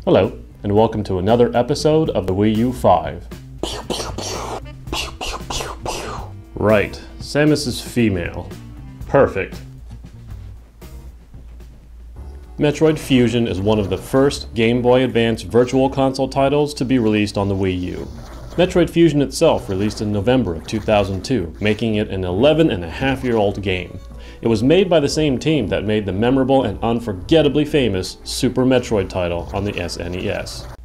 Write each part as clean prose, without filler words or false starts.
Hello, and welcome to another episode of the Wii U 5. Right, Samus is female. Perfect. Metroid Fusion is one of the first Game Boy Advance Virtual Console titles to be released on the Wii U. Metroid Fusion itself released in November of 2002, making it an 11-and-a-half-year-old game. It was made by the same team that made the memorable and unforgettably famous Super Metroid title on the SNES.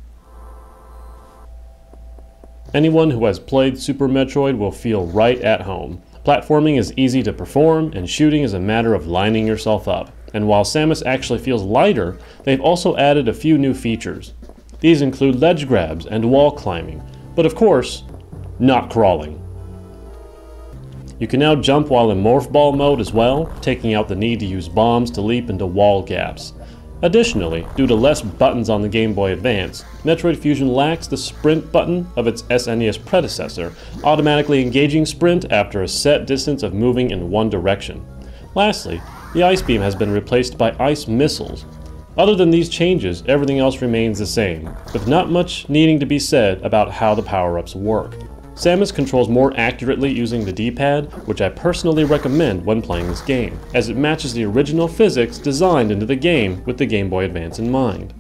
Anyone who has played Super Metroid will feel right at home. Platforming is easy to perform, and shooting is a matter of lining yourself up. And while Samus actually feels lighter, they've also added a few new features. These include ledge grabs and wall climbing, but of course, not crawling. You can now jump while in Morph Ball mode as well, taking out the need to use bombs to leap into wall gaps. Additionally, due to less buttons on the Game Boy Advance, Metroid Fusion lacks the sprint button of its SNES predecessor, automatically engaging sprint after a set distance of moving in one direction. Lastly, the Ice Beam has been replaced by Ice Missiles. Other than these changes, everything else remains the same, with not much needing to be said about how the power-ups work. Samus controls more accurately using the D-pad, which I personally recommend when playing this game, as it matches the original physics designed into the game with the Game Boy Advance in mind.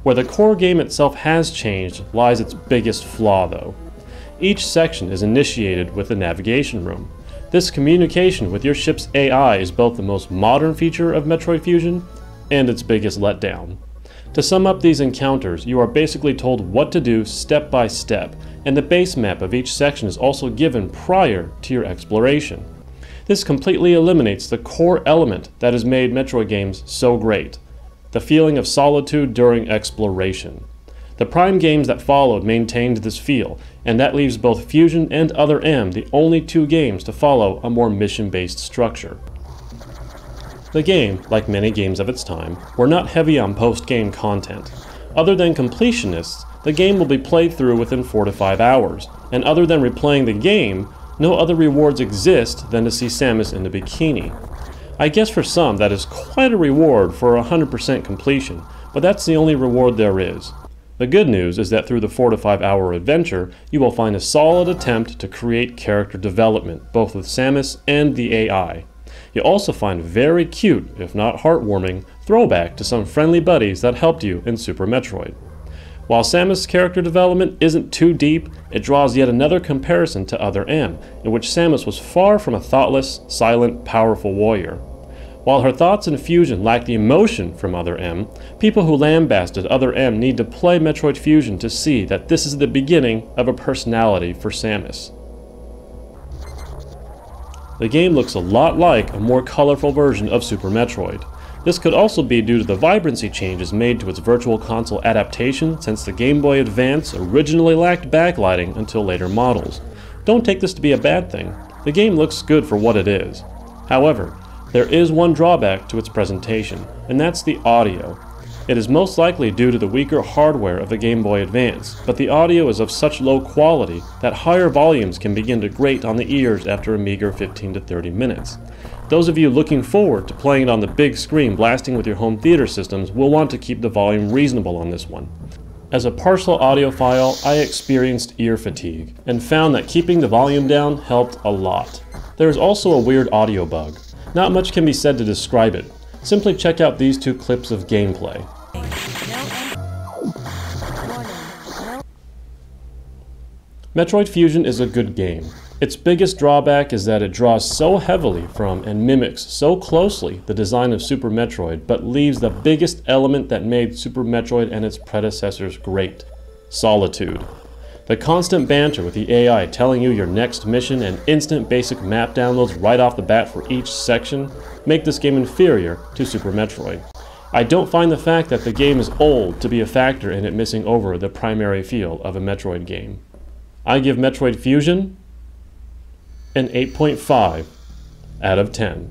Where the core game itself has changed lies its biggest flaw though. Each section is initiated with the navigation room. This communication with your ship's AI is both the most modern feature of Metroid Fusion and its biggest letdown. To sum up these encounters, you are basically told what to do step by step, and the base map of each section is also given prior to your exploration. This completely eliminates the core element that has made Metroid games so great, the feeling of solitude during exploration. The Prime games that followed maintained this feel, and that leaves both Fusion and Other M the only two games to follow a more mission-based structure. The game, like many games of its time, were not heavy on post-game content. Other than completionists, the game will be played through within 4 to 5 hours, and other than replaying the game, no other rewards exist than to see Samus in a bikini. I guess for some that is quite a reward for 100% completion, but that's the only reward there is. The good news is that through the 4 to 5 hour adventure, you will find a solid attempt to create character development, both with Samus and the AI. You'll also find very cute, if not heartwarming, throwback to some friendly buddies that helped you in Super Metroid. While Samus' character development isn't too deep, it draws yet another comparison to Other M, in which Samus was far from a thoughtless, silent, powerful warrior. While her thoughts in Fusion lack the emotion from Other M, people who lambasted Other M need to play Metroid Fusion to see that this is the beginning of a personality for Samus. The game looks a lot like a more colorful version of Super Metroid. This could also be due to the vibrancy changes made to its Virtual Console adaptation, since the Game Boy Advance originally lacked backlighting until later models. Don't take this to be a bad thing. The game looks good for what it is. However, there is one drawback to its presentation, and that's the audio. It is most likely due to the weaker hardware of the Game Boy Advance, but the audio is of such low quality that higher volumes can begin to grate on the ears after a meager 15 to 30 minutes. Those of you looking forward to playing it on the big screen blasting with your home theater systems will want to keep the volume reasonable on this one. As a partial audiophile, I experienced ear fatigue, and found that keeping the volume down helped a lot. There is also a weird audio bug. Not much can be said to describe it. Simply check out these two clips of gameplay. Metroid Fusion is a good game. Its biggest drawback is that it draws so heavily from and mimics so closely the design of Super Metroid, but leaves the biggest element that made Super Metroid and its predecessors great: solitude. The constant banter with the AI telling you your next mission and instant basic map downloads right off the bat for each section make this game inferior to Super Metroid. I don't find the fact that the game is old to be a factor in it missing over the primary feel of a Metroid game. I give Metroid Fusion an 8.5 out of 10.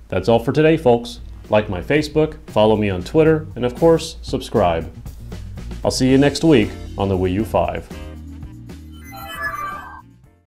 That's all for today, folks. Like my Facebook, follow me on Twitter, and of course, subscribe. I'll see you next week on the Wii U 5.